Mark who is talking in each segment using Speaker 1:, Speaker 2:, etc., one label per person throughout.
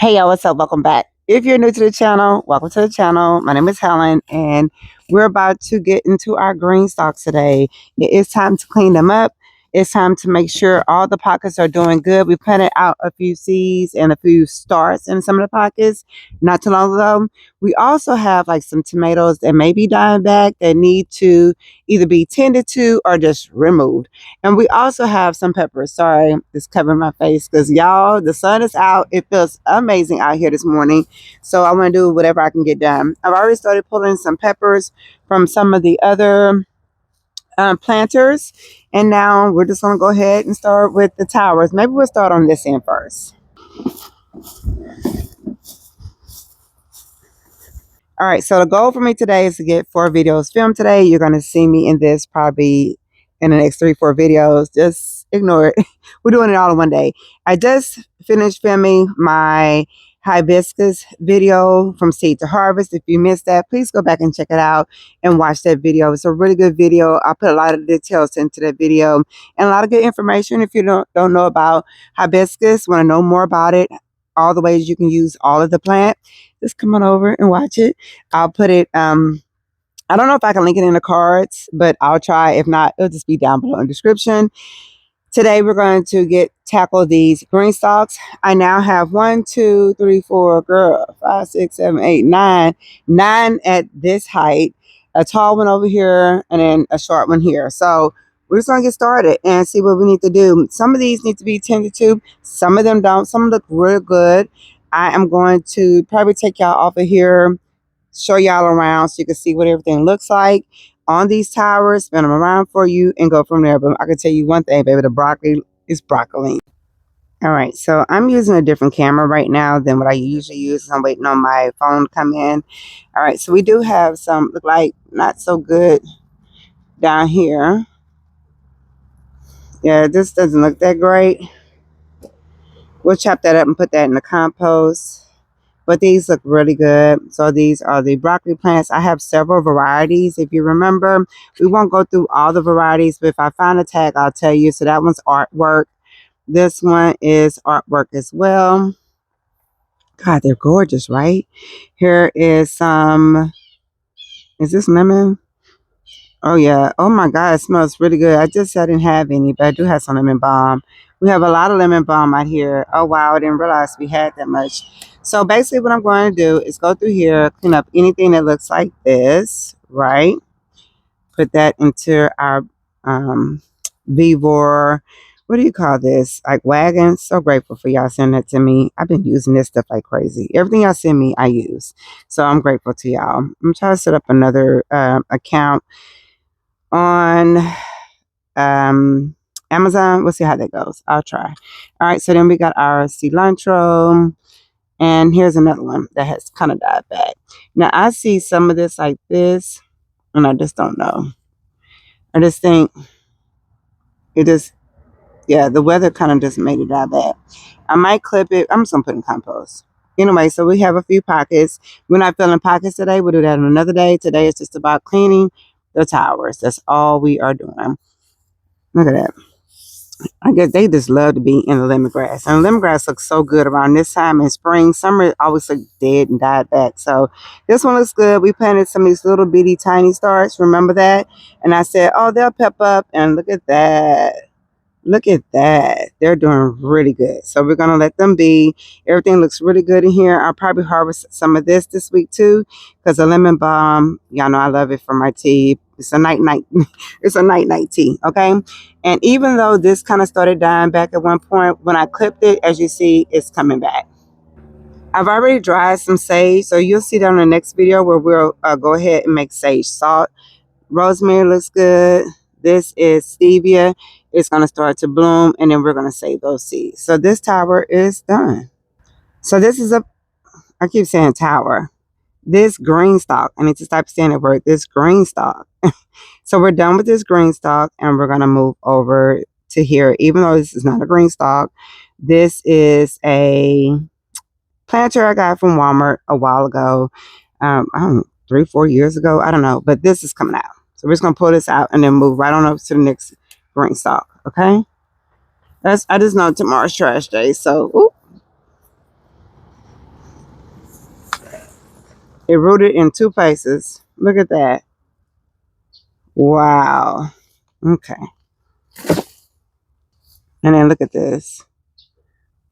Speaker 1: Hey y'all, what's up? Welcome back. If you're new to the channel, welcome to the channel. My name is Helen and we're about to get into our green stalks today. It is time to clean them up. It's time to make sure all the pockets are doing good. We planted out a few seeds and a few starts in some of the pockets not too long ago. We also have like some tomatoes that may be dying back that need to either be tended to or just removed. And we also have some peppers. Sorry, it's covering my face because y'all, the sun is out. It feels amazing out here this morning. So I want to do whatever I can get done. I've already started pulling some peppers from some of the other planters. And now we're just going to go ahead and start with the towers. Maybe we'll start on this end first. All right, so the goal for me today is to get 4 videos filmed today. You're going to see me in this probably in the next 3-4 videos. Just ignore it. We're doing it all in one day. I just finished filming my hibiscus video from seed to harvest. If you missed that, please go back and check it out and watch that video. It's a really good video. I put a lot of details into that video and a lot of good information. If you don't know about hibiscus, want to know more about it, all the ways you can use all of the plant, just come on over and watch it. I'll put it, I don't know if I can link it in the cards, but I'll try. If not, it'll just be down below in the description. Today we're going to tackle these green stalks. I now have 1, 2, 3, 4, girl, 5, 6, 7, 8, 9. 9 at this height, a tall one over here, and then a short one here. So we're just going to get started and see what we need to do. Some of these need to be tended to. Some of them don't. Some look real good. I am going to probably take y'all off of here, show y'all around so you can see what everything looks like on these towers, spin them around for you, and go from there. But I can tell you one thing, baby, the broccoli is broccoli. All right, so I'm using a different camera right now than what I usually use. I'm waiting on my phone to come in. All right, so we do have some, look like not so good down here. Yeah, this doesn't look that great. We'll chop that up and put that in the compost. But these look really good. So these are the broccoli plants. I have several varieties. If you remember, we won't go through all the varieties, but if I find a tag, I'll tell you. So that one's artwork. This one is artwork as well. God, they're gorgeous, right? Here is some, is this lemon? Oh, yeah. Oh, my God. It smells really good. I didn't have any, but I do have some lemon balm. We have a lot of lemon balm out here. Oh, wow. I didn't realize we had that much. So basically what I'm going to do is go through here, clean up anything that looks like this, right? Put that into our Vivor. What do you call this? Like wagon. So grateful for y'all sending that to me. I've been using this stuff like crazy. Everything y'all send me, I use. So I'm grateful to y'all. I'm trying to set up another account on Amazon. We'll see how that goes. I'll try. All right, so then we got our cilantro, and here's another one that has kind of died back. Now I see some of this like this, and I just don't know. I just think it just, yeah, the weather kind of just made it die back. I might clip it. I'm just gonna put it in compost. Anyway, so we have a few pockets. We're not filling pockets today. We'll do that on another day. Today is just about cleaning the towers. That's all we are doing. Look at that. I guess they just love to be in the lemongrass. And lemongrass looks so good around this time in spring. Summer always look dead and died back. So this one looks good. We planted some of these little bitty tiny starts. Remember that? And I said, oh, they'll pep up. And look at that. Look at that. They're doing really good. So we're going to let them be. Everything looks really good in here. I'll probably harvest some of this week too, because the lemon balm, y'all know I love it for my tea. It's a night it's a night tea, okay? And even though this kind of started dying back at one point, when I clipped it, as you see, it's coming back. I've already dried some sage, so you'll see that on the next video where we'll go ahead and make sage salt. Rosemary looks good. This is stevia. It's going to start to bloom, and then we're going to save those seeds. So this tower is done. So this is I keep saying tower. This green stalk, I need to stop saying that word, this green stalk. So we're done with this green stalk, and we're going to move over to here. Even though this is not a green stalk, this is a planter I got from Walmart a while ago. I don't know, 3-4 years ago. I don't know, but this is coming out. So we're just going to pull this out and then move right on over to the next green stalk, okay? I just know tomorrow's trash day, so, ooh. It rooted in 2 places. Look at that. Wow. Okay. And then look at this.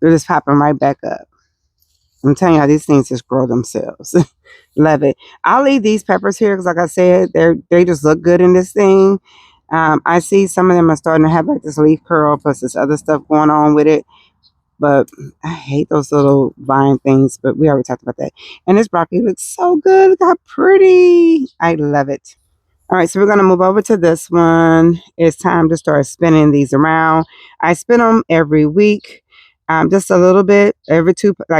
Speaker 1: They're just popping right back up. I'm telling you how these things just grow themselves. Love it. I'll leave these peppers here because, like I said, they just look good in this thing. I see some of them are starting to have like this leaf curl plus this other stuff going on with it. But I hate those little vine things. But we already talked about that. And this broccoli looks so good. Look how pretty. I love it. All right, so we're going to move over to this one. It's time to start spinning these around. I spin them every week, just a little bit, every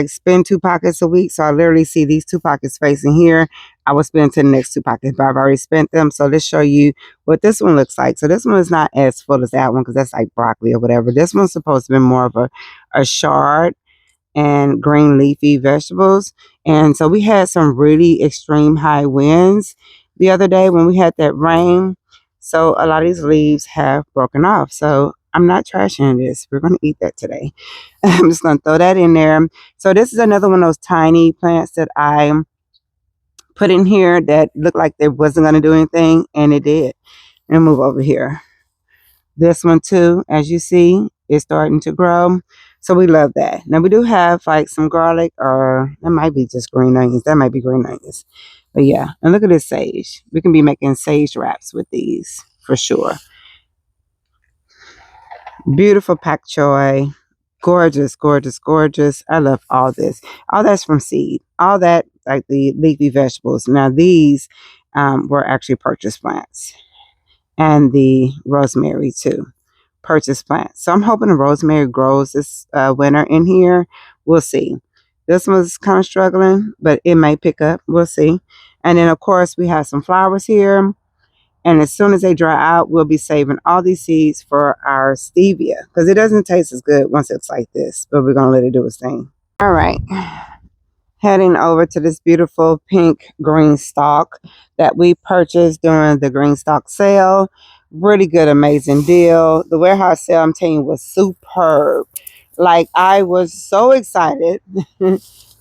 Speaker 1: spin 2 pockets a week. So I literally see these 2 pockets facing here. I will spin to the next 2 pockets, but I've already spent them. So let's show you what this one looks like. So this one is not as full as that one because that's like broccoli or whatever. This one's supposed to be more of a chard and green leafy vegetables. And so we had some really extreme high winds the other day when we had that rain. So a lot of these leaves have broken off. So I'm not trashing this. We're going to eat that today. I'm just going to throw that in there. So this is another one of those tiny plants that I put in here that looked like they wasn't going to do anything, and it did. And move over here. This one too, as you see, is starting to grow. So we love that. Now we do have like some garlic, or that might be just green onions. That might be green onions. But yeah, and look at this sage. We can be making sage wraps with these for sure. Beautiful pak choy. Gorgeous, gorgeous, gorgeous. I love all this. All that's from seed. All that, like the leafy vegetables. Now these were actually purchase plants. And the rosemary too. Purchase plants. So I'm hoping the rosemary grows this winter in here. We'll see. This one's kind of struggling, but it may pick up. We'll see. And then, of course, we have some flowers here. And as soon as they dry out, we'll be saving all these seeds for our stevia because it doesn't taste as good once it's like this, but we're going to let it do its thing. All right. Heading over to this beautiful pink GreenStalk that we purchased during the GreenStalk sale. Really good, amazing deal. The warehouse sale, I'm telling you, was superb. Like, I was so excited.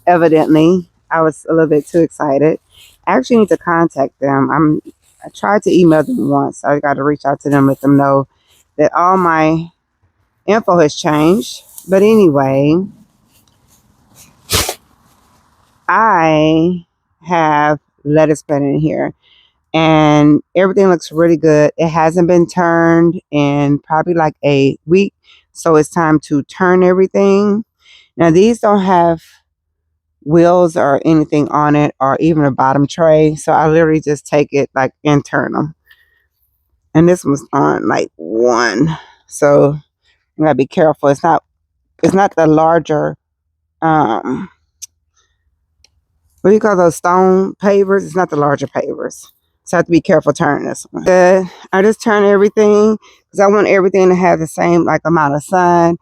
Speaker 1: Evidently, I was a little bit too excited. I actually need to contact them. I tried to email them once. I got to reach out to them, let them know that all my info has changed. But anyway, I have lettuce put in here and everything looks really good. It hasn't been turned in probably like a week. So it's time to turn everything. Now these don't have wheels or anything on it or even a bottom tray. So I literally just take it like and turn them. And this was on like 1. So you gotta be careful. It's not the larger what do you call those stone pavers? It's not the larger pavers. So I have to be careful turning this one. I just turn everything because I want everything to have the same like amount of sun.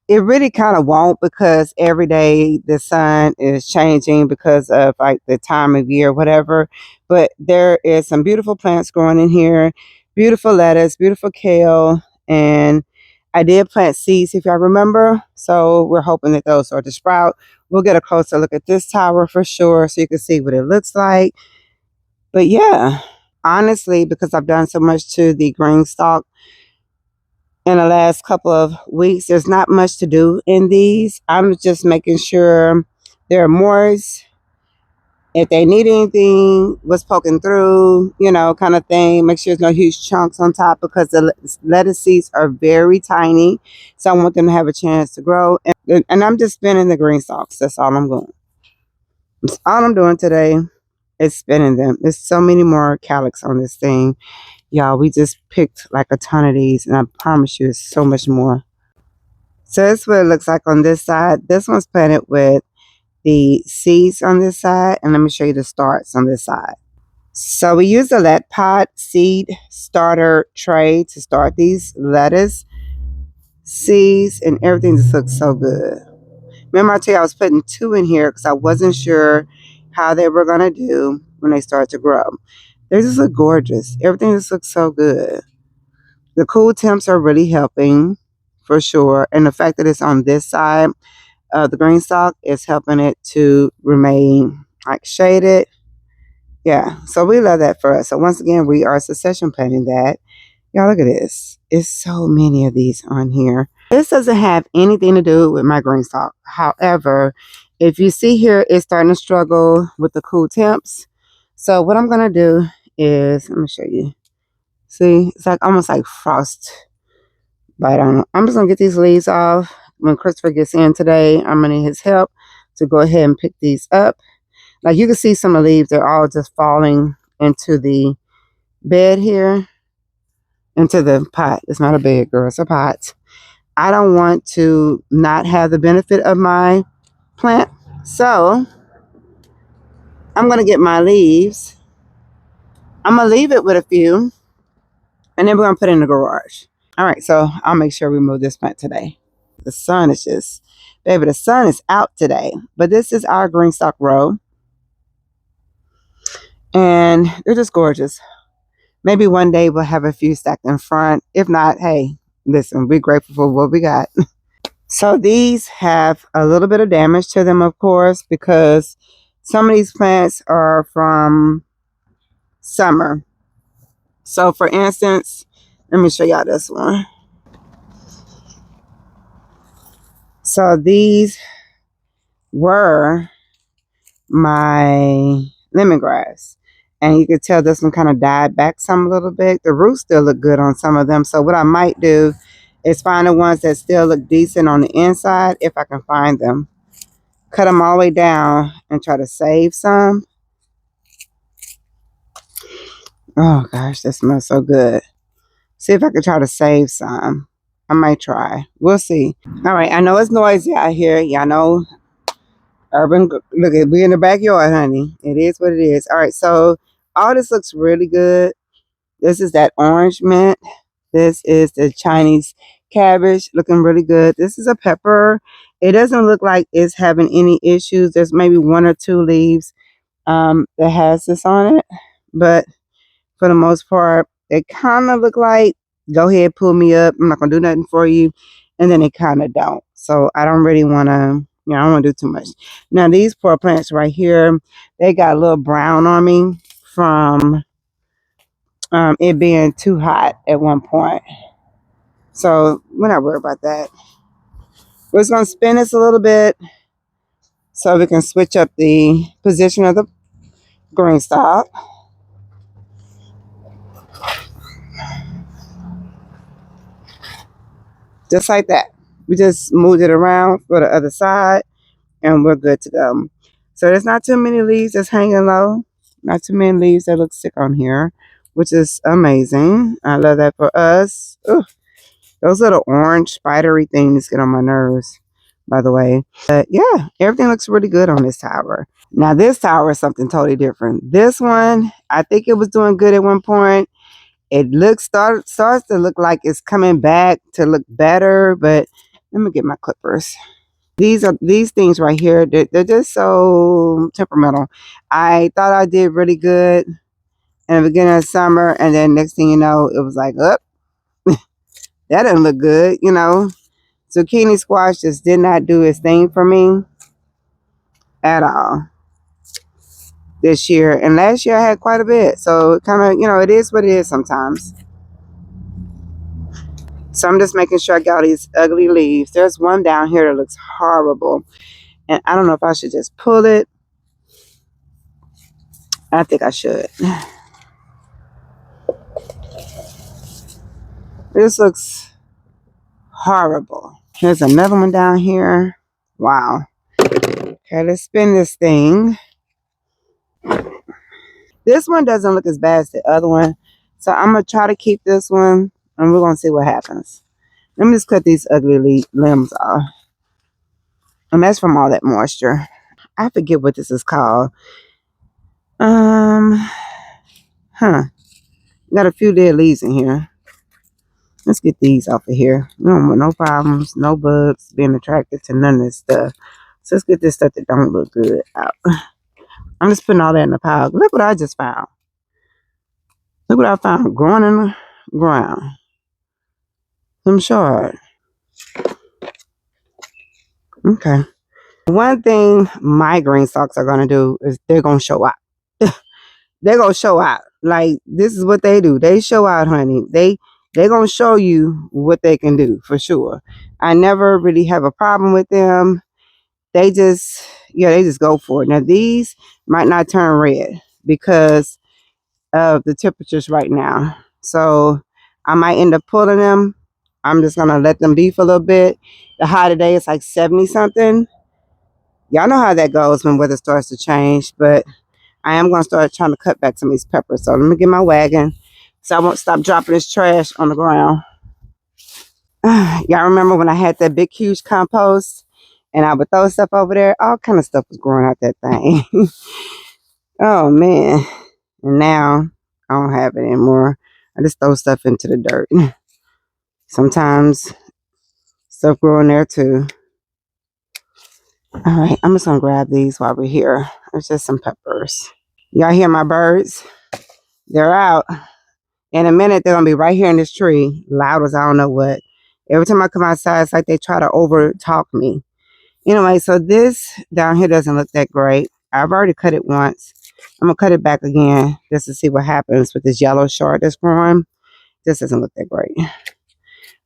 Speaker 1: It really kind of won't because every day the sun is changing because of like the time of year, whatever. But there is some beautiful plants growing in here. Beautiful lettuce, beautiful kale. And I did plant seeds, if y'all remember. So we're hoping that those start to sprout. We'll get a closer look at this tower for sure so you can see what it looks like. But yeah, honestly, because I've done so much to the GreenStalk in the last couple of weeks, there's not much to do in these. I'm just making sure they're moist. If they need anything, what's poking through, you know, kind of thing. Make sure there's no huge chunks on top because the lettuce seeds are very tiny. So I want them to have a chance to grow. And I'm just spinning the GreenStalks. That's all I'm doing. That's all I'm doing today is spinning them. There's so many more calyx on this thing. Y'all, we just picked like a ton of these. And I promise you, there's so much more. So that's what it looks like on this side. This one's planted with the seeds on this side, and let me show you the starts on this side. So we use a lead pot seed starter tray to start these lettuce seeds, and everything just looks so good. Remember I told you I was putting 2 in here because I wasn't sure how they were going to do when they start to grow. They just look gorgeous. Everything just looks so good. The cool temps are really helping for sure, and the fact that it's on this side the GreenStalk is helping it to remain like shaded. Yeah, so we love that for us. So once again, we are succession planting that. Y'all look at this. It's so many of these on here. This doesn't have anything to do with my GreenStalk. However, if you see here, it's starting to struggle with the cool temps. So what I'm going to do is, let me show you. See, it's like almost like frost bite on them. I'm just going to get these leaves off. When Christopher gets in today, I'm going to need his help to go ahead and pick these up. Like you can see some of the leaves, they're all just falling into the bed here, into the pot. It's not a bed, girl, it's a pot. I don't want to not have the benefit of my plant. So I'm going to get my leaves. I'm going to leave it with a few, and then we're going to put it in the garage. All right, so I'll make sure we move this plant today. The sun is just, baby, the sun is out today. But this is our GreenStalk row. And they're just gorgeous. Maybe one day we'll have a few stacked in front. If not, hey, listen, we're grateful for what we got. So these have a little bit of damage to them, of course, because some of these plants are from summer. So for instance, let me show y'all this one. So these were my lemongrass. And you could tell this one kind of died back some a little bit. The roots still look good on some of them. So what I might do is find the ones that still look decent on the inside, if I can find them. Cut them all the way down and try to save some. Oh gosh, that smells so good. See if I can try to save some. I might try. We'll see. All right, I know it's noisy out here. Y'all know urban. Look, we in the backyard, honey. It is what it is. All right, so all this looks really good. This is that orange mint. This is the Chinese cabbage, looking really good. This is a pepper. It doesn't look like it's having any issues. There's maybe one or two leaves that has this on it, but for the most part, they kind of look like, go ahead, pull me up. I'm not gonna do nothing for you, and then they kind of don't. So I don't really want to. I don't want to do too much. Now these poor plants right here, they got a little brown on me from it being too hot at one point. So we're not worried about that. We're just going to spin this a little bit so we can switch up the position of the GreenStalk. Just like that. We just moved it around for the other side and we're good to go. So there's not too many leaves that's hanging low. Not too many leaves that look sick on here, which is amazing. I love that for us. Ugh. Those little orange spidery things get on my nerves, by the way. But yeah, everything looks really good on this tower. Now this tower is something totally different. This one, I think it was doing good at one point. It starts to look like it's coming back to look better, but let me get my clippers. These things right here, they're just so temperamental. I thought I did really good in the beginning of summer, and then next thing you know, it was like, up. That doesn't look good, you know. Zucchini squash just did not do its thing for me at all this year. And last year I had quite a bit. So it kind of, it is what it is sometimes. So I'm just making sure I got all these ugly leaves. There's one down here that looks horrible. And I don't know if I should just pull it. I think I should. This looks horrible. Here's another one down here. Wow. Okay, let's spin this thing. This one doesn't look as bad as the other one. So I'm going to try to keep this one. And we're going to see what happens. Let me just cut these ugly limbs off. And that's from all that moisture. I forget what this is called. Got a few dead leaves in here. Let's get these off of here. We don't want no problems, no bugs being attracted to none of this stuff. So let's get this stuff that don't look good out. I'm just putting all that in the pile. Look what I just found. Look what I found growing in the ground. Some shard. Okay. One thing my GreenStalks are going to do is they're going to show up. they gonna show out. Like, this is what they do. They show out, honey. They gonna show you what they can do for sure. I never really have a problem with them. They just, yeah, they just go for it. Now these might not turn red because of the temperatures right now. So I might end up pulling them. I'm just gonna let them be for a little bit. The high today is like 70 something. Y'all know how that goes when weather starts to change, but I am going to start trying to cut back some of these peppers. So let me get my wagon so I won't stop dropping this trash on the ground. Y'all remember when I had that big, huge compost and I would throw stuff over there? All kind of stuff was growing out that thing. Oh, man. And now I don't have it anymore. I just throw stuff into the dirt. Sometimes stuff growing there too. All right, I'm just going to grab these while we're here. It's just some peppers. Y'all hear my birds? They're out. In a minute, they're going to be right here in this tree, loud as I don't know what. Every time I come outside, it's like they try to over talk me. Anyway, so this down here doesn't look that great. I've already cut it once. I'm going to cut it back again just to see what happens with this yellow short that's growing. This doesn't look that great.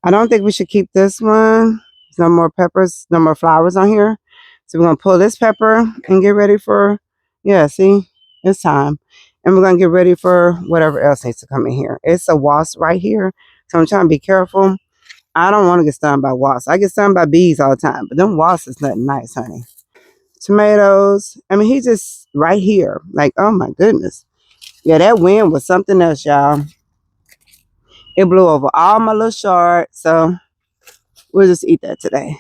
Speaker 1: I don't think we should keep this one. There's no more peppers, no more flowers on here. So we're going to pull this pepper and get ready for, yeah, see, it's time. And we're going to get ready for whatever else needs to come in here. It's a wasp right here. So I'm trying to be careful. I don't want to get stung by wasps. I get stung by bees all the time. But them wasps is nothing nice, honey. Tomatoes. I mean, he's just right here. Like, oh my goodness. Yeah, that wind was something else, y'all. It blew over all my little shards. So we'll just eat that today.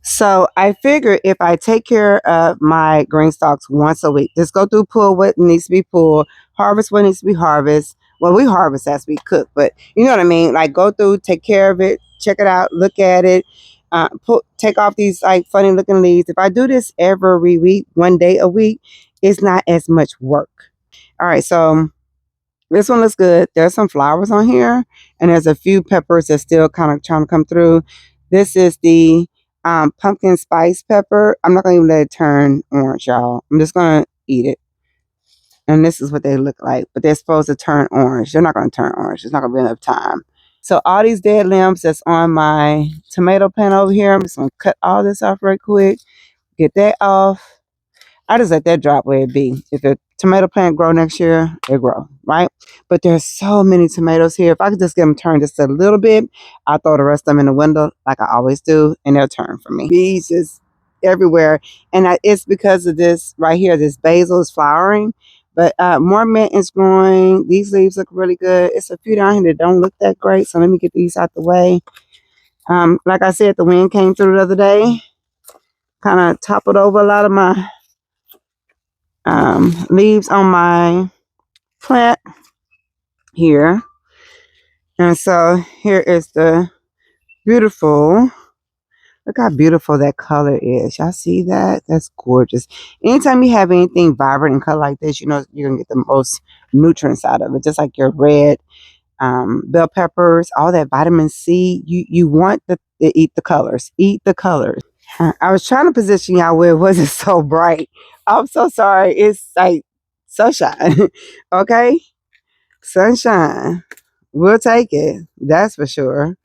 Speaker 1: So I figure if I take care of my green stalks once a week, just go through, pull what needs to be pulled, harvest what needs to be harvested. Well, we harvest as we cook, but you know what I mean? Like, go through, take care of it, check it out, look at it, take off these like funny looking leaves. If I do this every week, one day a week, it's not as much work. All right, so this one looks good. There's some flowers on here, and there's a few peppers that's still kind of trying to come through. This is the pumpkin spice pepper. I'm not going to even let it turn orange, y'all. I'm just going to eat it. And this is what they look like. But they're supposed to turn orange. They're not going to turn orange. It's not going to be enough time. So all these dead limbs that's on my tomato plant over here, I'm just going to cut all this off right quick. Get that off. I just let that drop where it be. If the tomato plant grow next year, it grow, right? But there's so many tomatoes here. If I could just get them turned just a little bit, I'll throw the rest of them in the window like I always do, and they'll turn for me. Bees just everywhere. And it's because of this right here. This basil is flowering. But more mint is growing. These leaves look really good. It's a few down here that don't look that great. So let me get these out the way. Like I said, the wind came through the other day. Kind of toppled over a lot of my leaves on my plant here. And so here is the beautiful, look how beautiful that color is. Y'all see that? That's gorgeous. Anytime you have anything vibrant and color like this, you know you're gonna get the most nutrients out of it. Just like your red bell peppers, all that vitamin C. You want to eat the colors. Eat the colors. I was trying to position y'all where it wasn't so bright. I'm so sorry. It's like sunshine. Okay? Sunshine. We'll take it. That's for sure.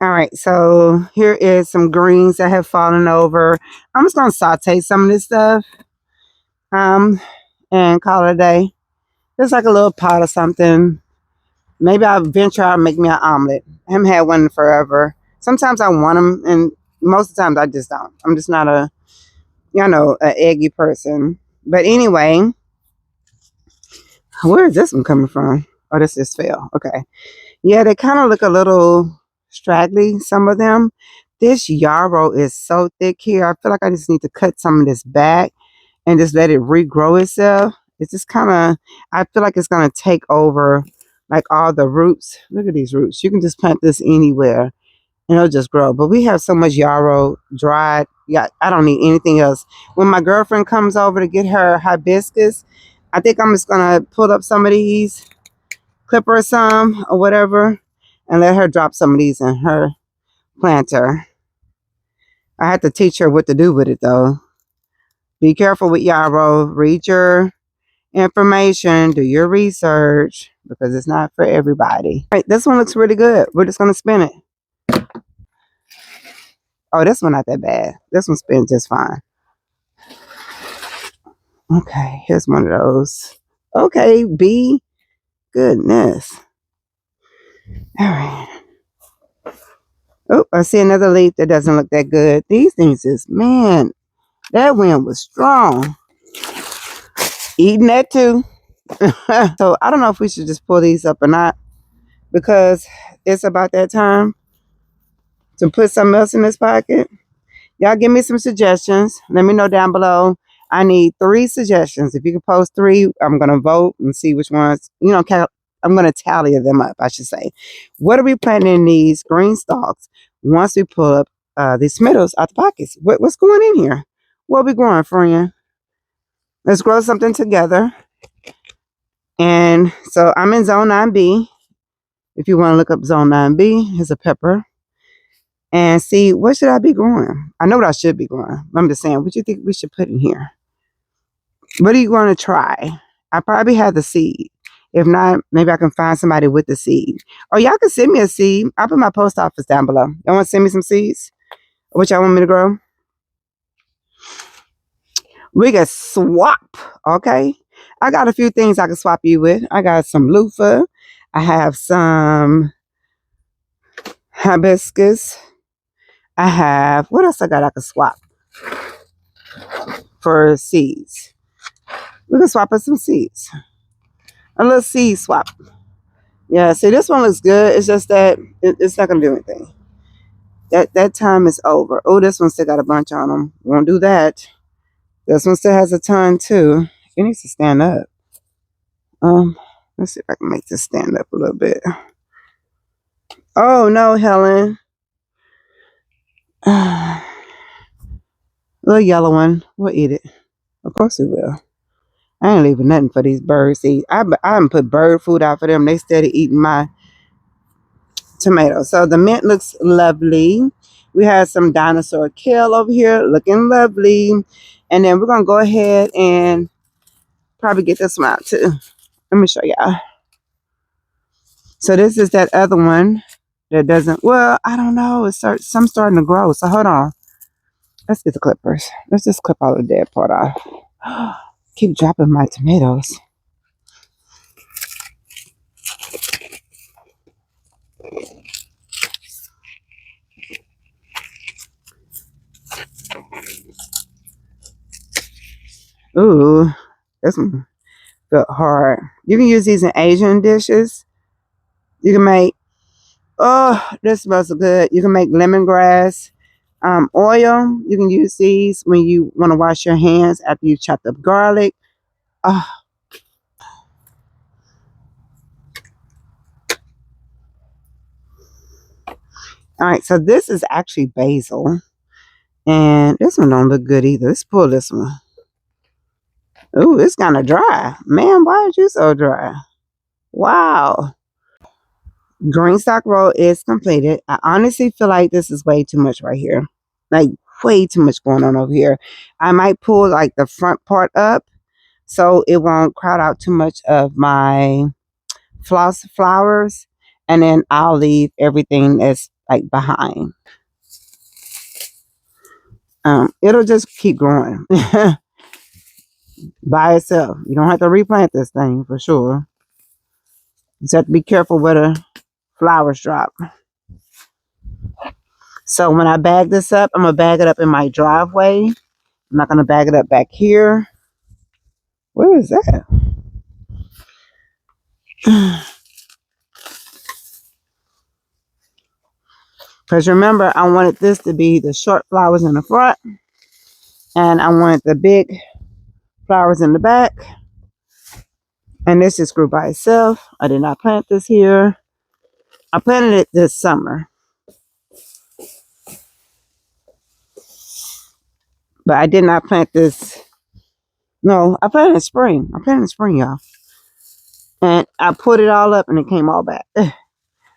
Speaker 1: All right. So here is some greens that have fallen over. I'm just going to saute some of this stuff and call it a day. Just like a little pot or something. Maybe I'll venture out and make me an omelet. I haven't had one in forever. Sometimes I want them, and most of the times I just don't. I'm just not a, an eggy person. But anyway, where is this one coming from? Oh, this just fell. Okay. Yeah, they kind of look a little straggly, some of them. This yarrow is so thick here. I feel like I just need to cut some of this back and just let it regrow itself. It's just kind of, I feel like it's going to take over like all the roots. Look at these roots. You can just plant this anywhere and it'll just grow. But we have so much yarrow dried. Yeah, I don't need anything else. When my girlfriend comes over to get her hibiscus, I think I'm just going to pull up some of these, clip her some or whatever, and let her drop some of these in her planter. I had to teach her what to do with it though. Be careful with yarrow. Read your information. Do your research because it's not for everybody. All right, this one looks really good. We're just going to spin it. Oh, this one not that bad. This one spins just fine. Okay, here's one of those. Okay, B. Goodness. All right. Oh, I see another leaf that doesn't look that good. These things is, man, that wind was strong. Eating that too. So I don't know if we should just pull these up or not because it's about that time to put something else in this pocket. Y'all give me some suggestions. Let me know down below. I need 3 suggestions. If you can post 3, I'm going to vote and see which ones, I'm going to tally them up, I should say. What are we planting in these green stalks once we pull up these tomatoes out the pockets? What's going in here? What are we growing, friend? Let's grow something together. And so I'm in zone 9B. If you want to look up zone 9B, here's a pepper. And see, what should I be growing? I know what I should be growing. I'm just saying, what do you think we should put in here? What are you going to try? I probably have the seed. If not, maybe I can find somebody with the seed. Or y'all can send me a seed. I'll put my post office down below. Y'all want to send me some seeds? What y'all want me to grow? We can swap, okay? I got a few things I can swap you with. I got some loofah. I have some hibiscus. I have, what else I got I can swap for seeds? We can swap us some seeds. A little seed swap. Yeah, see, this one looks good. It's just that it's not going to do anything. That time is over. Oh, this one still got a bunch on them. Won't do that. This one still has a ton, too. It needs to stand up. Let's see if I can make this stand up a little bit. Oh, no, Helen. Little yellow one. We'll eat it. Of course we will. I ain't leaving nothing for these birds to eat. I haven't put bird food out for them. They steady eating my tomatoes. So the mint looks lovely. We have some dinosaur kale over here looking lovely. And then we're going to go ahead and probably get this one out too. Let me show y'all. So this is that other one that doesn't, well, I don't know. Some starting to grow. So hold on. Let's get the clippers. Let's just clip all the dead part off. Keep dropping my tomatoes. Ooh, this one felt hard. You can use these in Asian dishes. You can make, oh, this smells so good. You can make lemongrass oil. You can use these when you want to wash your hands after you chopped up garlic. Oh. All right, so this is actually basil. And this one don't look good either. Let's pull this one. Ooh, it's kind of dry. Man, why are you so dry? Wow. GreenStalk roll is completed. I honestly feel like this is way too much right here. Like way too much going on over here. I might pull like the front part up so it won't crowd out too much of my flowers. And then I'll leave everything that's like behind. It'll just keep growing by itself. You don't have to replant this thing for sure. You just have to be careful where the flowers drop. So when I bag this up, I'm going to bag it up in my driveway. I'm not going to bag it up back here. What is that? Because remember, I wanted this to be the short flowers in the front. And I wanted the big flowers in the back. And this just grew by itself. I did not plant this here. I planted it this summer. But I did not plant this. No, I planted in spring. I planted in spring, y'all. And I put it all up and it came all back.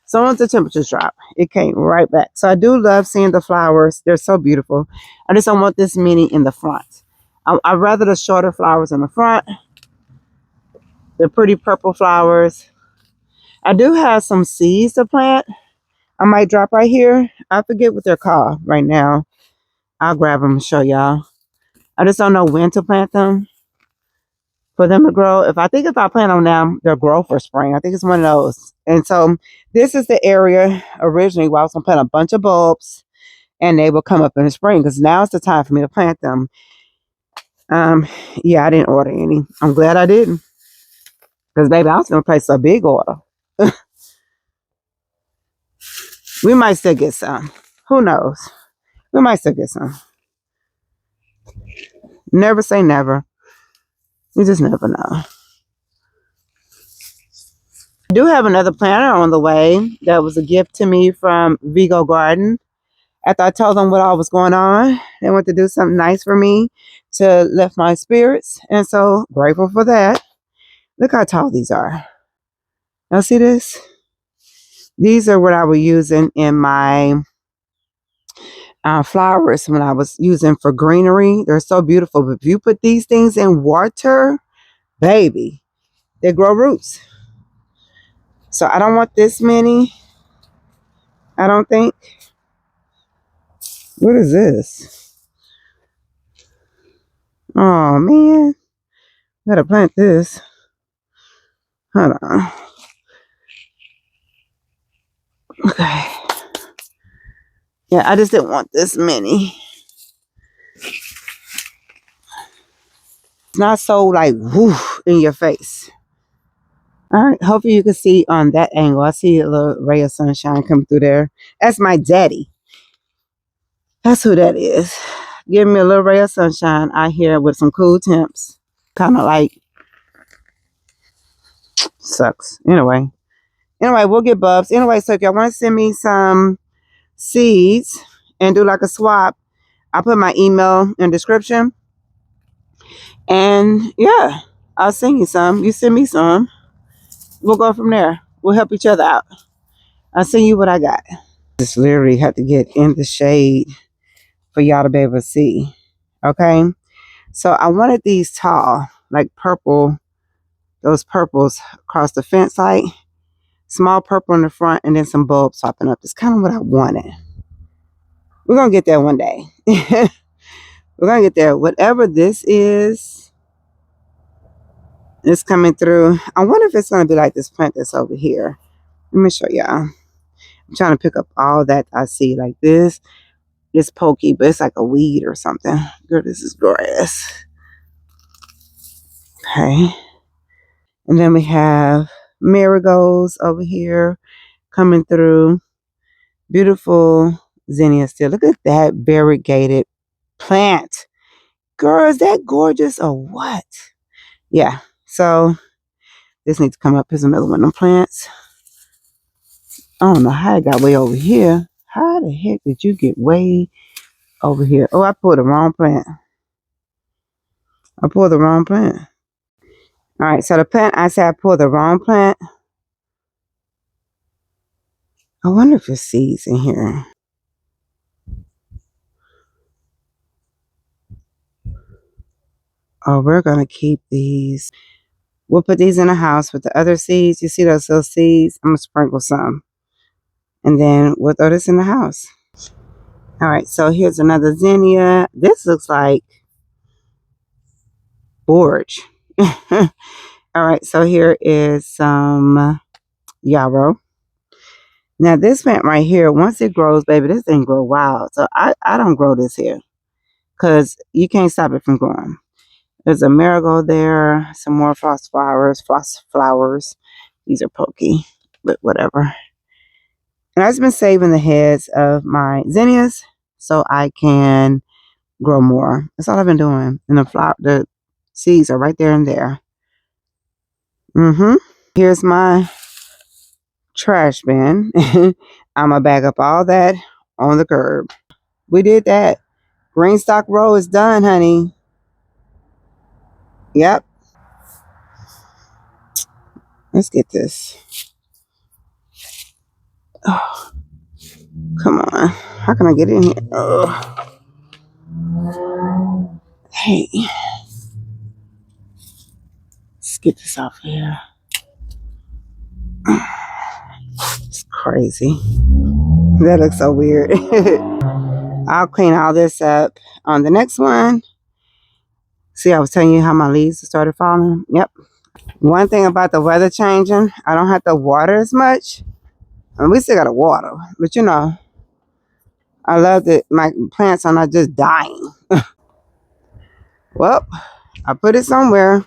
Speaker 1: So once the temperatures drop, it came right back. So I do love seeing the flowers. They're so beautiful. I just don't want this many in the front. I rather the shorter flowers in the front. The pretty purple flowers. I do have some seeds to plant. I might drop right here. I forget what they're called right now. I'll grab them and show y'all. I just don't know when to plant them for them to grow. If I plant them now, they'll grow for spring. I think it's one of those. And so this is the area originally where I was going to plant a bunch of bulbs and they will come up in the spring because now it's the time for me to plant them. Yeah, I didn't order any. I'm glad I didn't because baby, I was going to place a big order. We might still get some. Who knows? We might still get some. Never say never. You just never know. I do have another planter on the way that was a gift to me from Vigo Garden. After I told them what all was going on, they wanted to do something nice for me to lift my spirits. And so grateful for that. Look how tall these are. Y'all see this? These are what I was using in my flowers when I was using for greenery. They're so beautiful. But if you put these things in water, baby, they grow roots. So I don't want this many. I don't think. What is this? Oh man. Gotta plant this. Hold on. Okay. Yeah, I just didn't want this many. It's not so like whoo in your face. All right, hopefully you can see on that angle. I see a little ray of sunshine coming through there. That's my daddy. That's who that is. Give me a little ray of sunshine out here with some cool temps. Kind of like sucks. Anyway, we'll get bulbs. Anyway, so if y'all want to send me some seeds and do like a swap, I'll put my email in the description. And yeah, I'll send you some. You send me some. We'll go from there. We'll help each other out. I'll send you what I got. Just literally have to get in the shade for y'all to be able to see. Okay. So I wanted these tall, like purple, those purples across the fence like. Small purple in the front and then some bulbs popping up. It's kind of what I wanted. We're going to get there one day. We're going to get there. Whatever this is, it's coming through. I wonder if it's going to be like this plant that's over here. Let me show y'all. I'm trying to pick up all that I see like this. It's pokey, but it's like a weed or something. Girl, this is grass. Okay. And then we have marigolds over here coming through. Beautiful zinnia still. Look at that variegated plant. Girl, is that gorgeous or what? Yeah. So this needs to come up. Here's another one of them plants. I don't know how it got way over here. How the heck did you get way over here? Oh, I pulled the wrong plant. All right, so the plant, I said I pulled the wrong plant. I wonder if there's seeds in here. Oh, we're going to keep these. We'll put these in the house with the other seeds. You see those little seeds? I'm going to sprinkle some. And then we'll throw this in the house. All right, so here's another zinnia. This looks like borage. All right, so here is some yarrow. Now this plant right here, once it grows, baby, this thing grow wild. So I don't grow this here because you can't stop it from growing. There's a marigold there, some more floss flowers. These are pokey, but whatever. And I've just been saving the heads of my zinnias so I can grow more. That's all I've been doing. And the seeds are right there and there. Here's my trash bin. I'm gonna bag up all that on the curb. We did that. GreenStalk row is done, honey. Yep. Let's get this. Oh, come on. How can I get in here? Oh. Hey, let's get this off here. It's crazy. That looks so weird. I'll clean all this up on the next one. See, I was telling you how my leaves started falling. Yep. One thing about the weather changing, I don't have to water as much. And we still got to water. But you know, I love that my plants are not just dying. Well, I put it somewhere.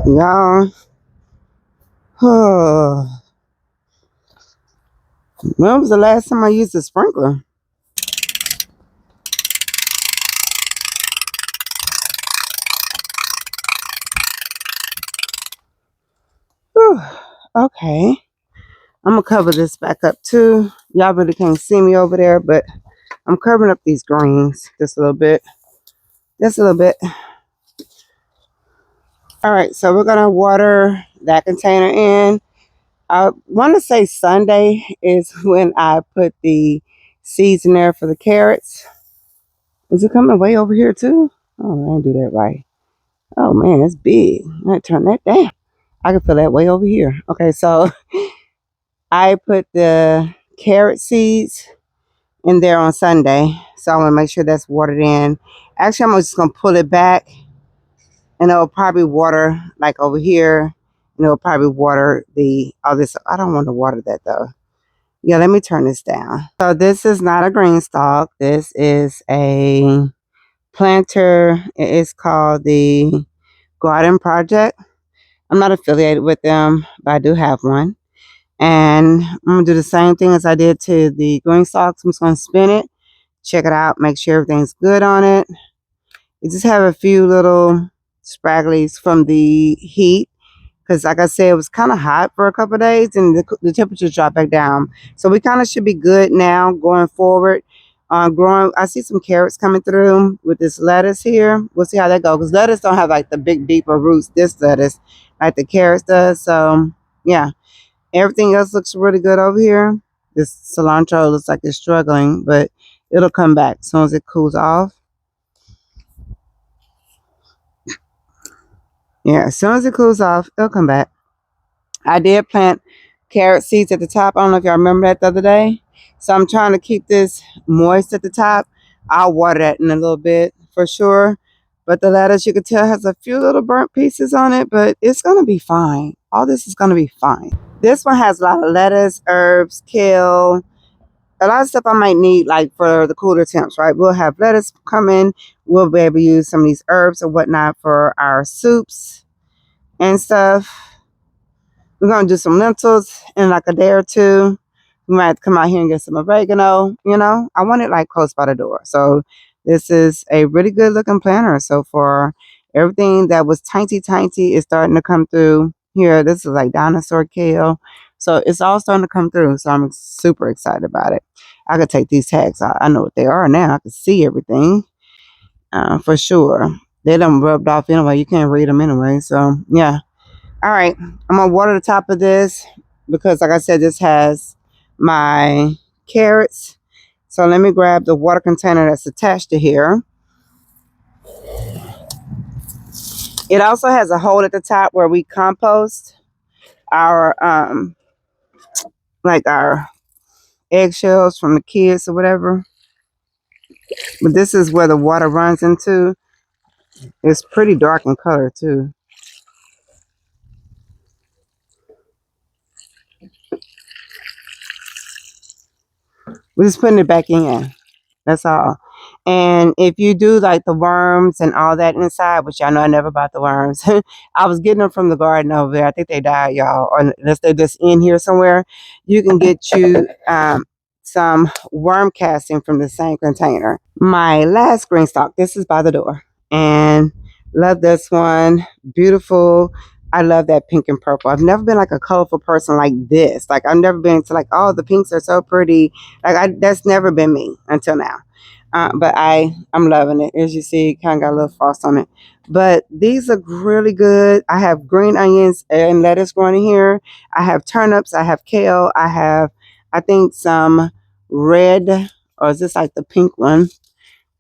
Speaker 1: Y'all. When was the last time I used a sprinkler? Whew. Okay. I'm going to cover this back up too. Y'all really can't see me over there, but I'm covering up these greens just a little bit. Just a little bit. All right, so we're going to water that container in. I want to say Sunday is when I put the seeds in there for the carrots. Is it coming way over here too? Oh, I didn't do that right. Oh man, it's big. I gotta turn that down. I can feel that way over here. Okay, so I put the carrot seeds in there on Sunday. So I want to make sure that's watered in. Actually, I'm just going to pull it back and it'll probably water like over here. And it'll probably water the, all this. I don't want to water that though. Yeah, let me turn this down. So this is not a GreenStalk. This is a planter. It is called the Garden Project. I'm not affiliated with them, but I do have one. And I'm going to do the same thing as I did to the GreenStalks. I'm just going to spin it, check it out, make sure everything's good on it. You just have a few little spragglies from the heat. Because like I said, it was kind of hot for a couple of days and the temperature dropped back down. So we kind of should be good now going forward. Growing, I see some carrots coming through with this lettuce here. We'll see how that goes. Because lettuce don't have like the big deeper roots, this lettuce, like the carrots does. So yeah, everything else looks really good over here. This cilantro looks like it's struggling, but it'll come back as soon as it cools off. Yeah, as soon as it cools off, it'll come back. I did plant carrot seeds at the top. I don't know if y'all remember that the other day. So I'm trying to keep this moist at the top. I'll water that in a little bit for sure. But the lettuce, you can tell, has a few little burnt pieces on it, but it's going to be fine. All this is going to be fine. This one has a lot of lettuce, herbs, kale, a lot of stuff I might need like for the cooler temps, right? We'll have lettuce come in. We'll be able to use some of these herbs or whatnot for our soups and stuff. We're going to do some lentils in like a day or two. We might have to come out here and get some oregano, you know. I want it like close by the door. So this is a really good looking planter. So for everything that was tiny is starting to come through here. This is like dinosaur kale. So it's all starting to come through. So I'm super excited about it. I could take these tags out. I know what they are now. I can see everything for sure. They done rubbed off anyway. You can't read them anyway. So yeah. All right, I'm gonna water the top of this because like I said, this has my carrots. So let me grab the water container that's attached to here. It also has a hole at the top where we compost our like our eggshells from the kids or whatever. But this is where the water runs into. It's pretty dark in color too. We're just putting it back in. That's all. And if you do like the worms and all that inside, which y'all know I never bought the worms. I was getting them from the garden over there. I think they died, y'all. Or unless they're just in here somewhere. You can get you some worm casting from the same container. My last GreenStalk. This is by the door. And love this one. Beautiful. I love that pink and purple. I've never been like a colorful person like this. Like I've never been to like, oh, the pinks are so pretty. Like that's never been me until now. But I'm loving it. As you see, kind of got a little frost on it. But these look really good. I have green onions and lettuce growing in here. I have turnips. I have kale. I have, I think, some red, or is this like the pink one?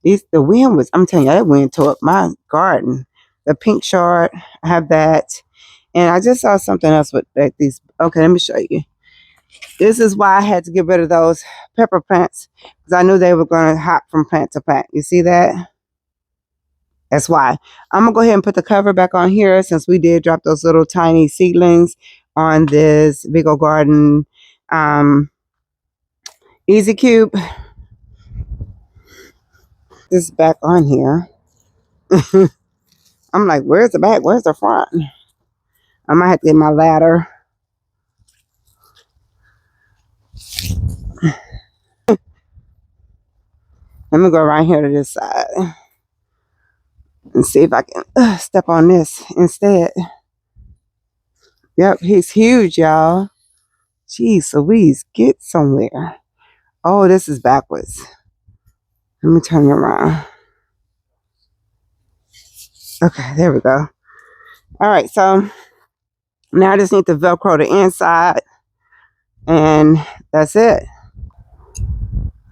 Speaker 1: The wind was, I'm telling you, that wind tore up my garden. The pink chard, I have that. And I just saw something else with like these. Okay, let me show you. This is why I had to get rid of those pepper plants, because I knew they were going to hop from plant to plant. You see that? That's why. I'm going to go ahead and put the cover back on here, since we did drop those little tiny seedlings on this big old garden Easy Cube. This back on here. I'm like, where's the back? Where's the front? I might have to get my ladder. Let me go right here to this side and see if I can step on this instead. Yep, he's huge, y'all. Jeez Louise, get somewhere. Oh, this is backwards. Let me turn it around. Okay, there we go. All right, so now I just need to Velcro the inside, and that's it.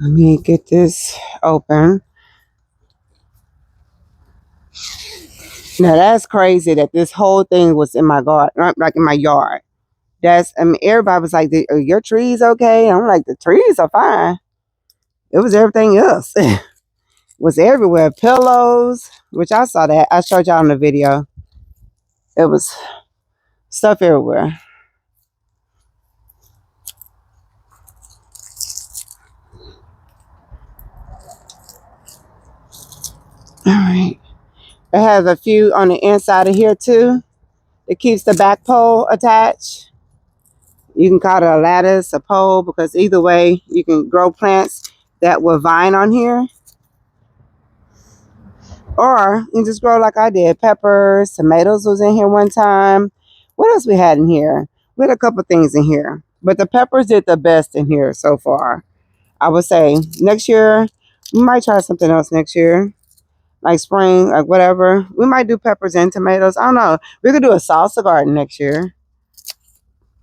Speaker 1: Let me get this open. Now that's crazy that this whole thing was in my garden, like in my yard. I mean, everybody was like, "Are your trees okay?" I'm like, the trees are fine. It was everything else. It was everywhere. Pillows, which I saw that. I showed y'all in the video. It was stuff everywhere. All right. It has a few on the inside of here too. It keeps the back pole attached. You can call it a lattice, a pole, because either way, you can grow plants that will vine on here. Or you just grow like I did. Peppers, tomatoes was in here one time. What else we had in here? We had a couple things in here. But the peppers did the best in here so far. I would say next year, we might try something else next year. Like spring, like whatever. We might do peppers and tomatoes. I don't know. We could do a salsa garden next year.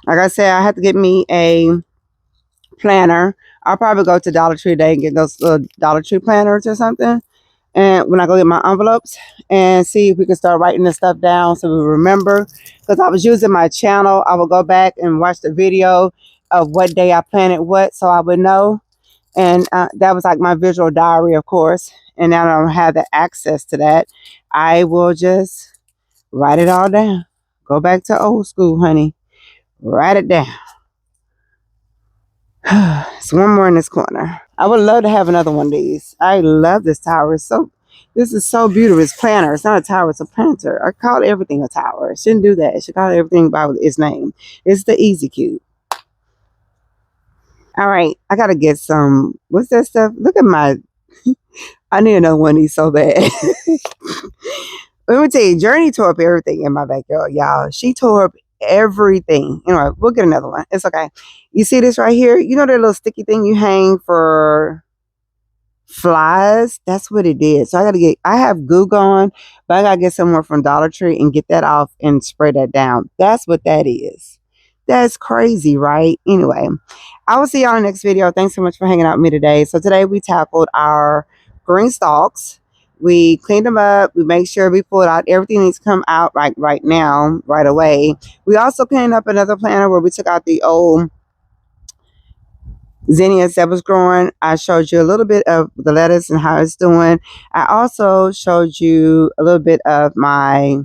Speaker 1: Like I said, I have to get me a planner. I'll probably go to Dollar Tree today and get those little Dollar Tree planners or something. And when I go get my envelopes, and see if we can start writing this stuff down so we remember. Because I was using my channel. I will go back and watch the video of what day I planted what, so I would know. And that was like my visual diary, of course. And now I don't have the access to that. I will just write it all down. Go back to old school, honey. Write it down. It's one more in this corner. I would love to have another one of these. I love this tower. This is so beautiful. It's planter. It's not a tower. It's a planter. I call everything a tower. I shouldn't do that. I should call everything by its name. It's the Easy Cube. All right. I got to get some. What's that stuff? Look at my. I need another one of these so bad. Let me tell you, Journey tore up everything in my backyard, y'all. She tore up everything. Anyway, we'll get another one. It's okay. You see this right here? You know that little sticky thing you hang for flies? That's what it is. So I have goo gone, but I gotta get some more from Dollar Tree and get that off and spray that down. That's what that is. That's crazy, right? Anyway, I will see y'all in the next video. Thanks so much for hanging out with me today. So today we tackled our green stalks. We cleaned them up. We make sure we pulled out everything needs to come out right now, right away. We also cleaned up another planter where we took out the old zinnias that was growing. I showed you a little bit of the lettuce and how it's doing. I also showed you a little bit of my,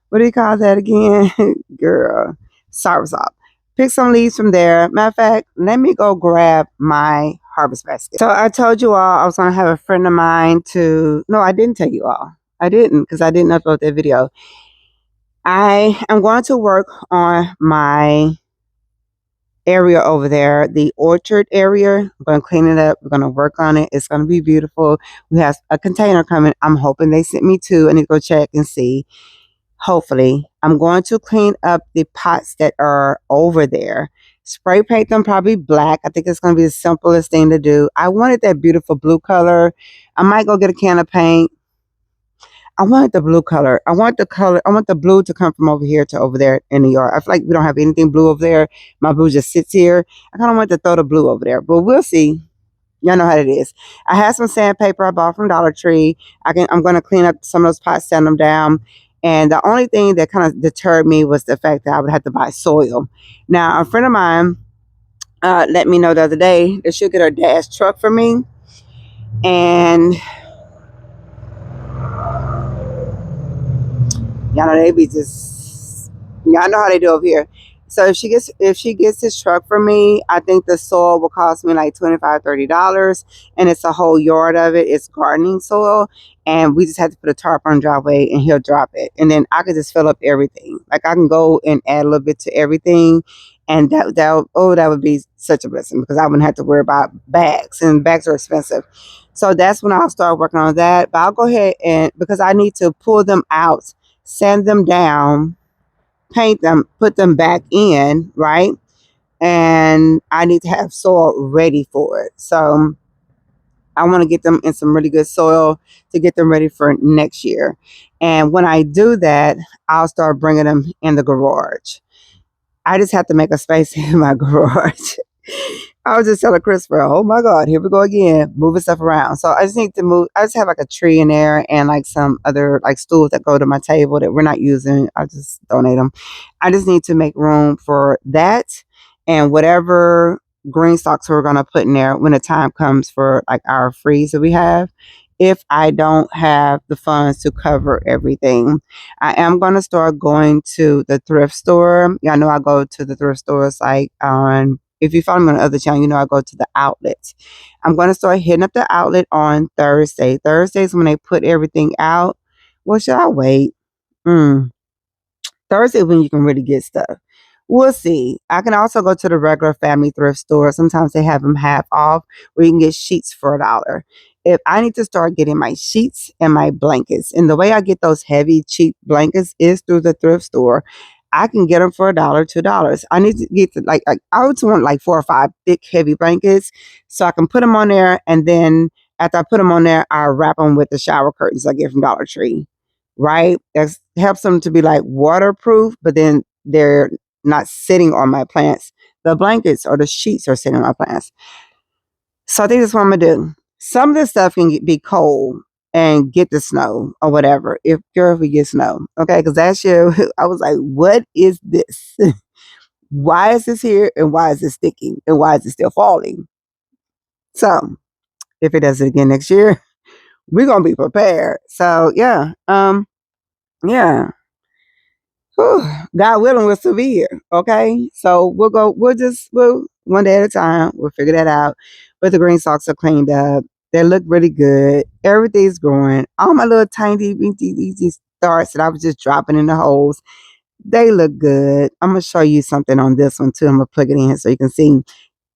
Speaker 1: what do you call that again? Girl, soursop. Pick some leaves from there. Matter of fact, let me go grab my harvest basket. So I told you all I was going to have a friend of mine to, no, I didn't tell you all. I didn't, because I didn't upload that video. I am going to work on my area over there, the orchard area. I'm going to clean it up. We're going to work on it. It's going to be beautiful. We have a container coming. I'm hoping they sent me two. I need to go check and see. Hopefully. I'm going to clean up the pots that are over there. Spray paint them probably black. I think it's going to be the simplest thing to do. I wanted that beautiful blue color. I might go get a can of paint. I want the blue color. I want the blue to come from over here to over there in the yard. I feel like we don't have anything blue over there. My blue just sits here. I kind of want to throw the blue over there, but we'll see. Y'all know how it is. I have some sandpaper I bought from Dollar Tree. I'm gonna clean up some of those pots, sand them down. And the only thing that kind of deterred me was the fact that I would have to buy soil. Now, a friend of mine let me know the other day that she'll get her dad's truck for me. And y'all know they be just, y'all know how they do over here. So if she gets this truck for me, I think the soil will cost me like $25-$30, and it's a whole yard of it. It's gardening soil, and we just have to put a tarp on the driveway, and he'll drop it, and then I can just fill up everything. Like I can go and add a little bit to everything, and that would be such a blessing because I wouldn't have to worry about bags, and bags are expensive. So that's when I'll start working on that. But I'll go ahead and because I need to pull them out, sand them down, paint them, put them back in, right? And I need to have soil ready for it. So I want to get them in some really good soil to get them ready for next year. And when I do that, I'll start bringing them in the garage. I just have to make a space in my garage. I was just telling Christopher, oh my God, here we go again, moving stuff around. So I just need to move. I just have like a tree in there and like some other like stools that go to my table that we're not using. I just donate them. I just need to make room for that and whatever green stalks we're going to put in there when the time comes for like our freeze that we have. If I don't have the funds to cover everything, I am going to start going to the thrift store. Y'all know I go to the thrift stores like on, if you follow me on the other channel, you know I go to the outlets. I'm going to start hitting up the outlet on Thursday. Thursdays when they put everything out. Well, should I wait? Mm. Thursday when you can really get stuff. We'll see. I can also go to the regular family thrift store. Sometimes they have them half off where you can get sheets for $1. If I need to start getting my sheets and my blankets, and the way I get those heavy, cheap blankets is through the thrift store. I can get them for $1, $2. I need to get like I would want like 4 or 5 thick, heavy blankets so I can put them on there, and then after I put them on there, I wrap them with the shower curtains I get from Dollar Tree, right? That helps them to be like waterproof, but then they're not sitting on my plants. The blankets or the sheets are sitting on my plants. So I think that's what I'm gonna do. Some of this stuff can be cold and get the snow or whatever. If we get snow, okay? Because that year I was like, "What is this? Why is this here? And why is it sticking? And why is it still falling?" So if it does it again next year, we're gonna be prepared. So yeah. Whew, God willing, we'll still be here. Okay. So we'll one day at a time, we'll figure that out. But the green stalks are cleaned up. They look really good. Everything's growing. All my little tiny, easy starts that I was just dropping in the holes, they look good. I'm going to show you something on this one too. I'm going to plug it in so you can see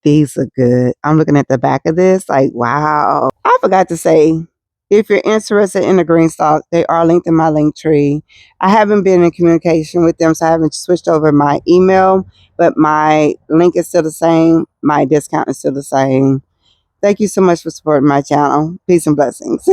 Speaker 1: these look good. I'm looking at the back of this, like, wow. I forgot to say, if you're interested in the green stalk, they are linked in my link tree. I haven't been in communication with them, so I haven't switched over my email, but my link is still the same. My discount is still the same. Thank you so much for supporting my channel. Peace and blessings.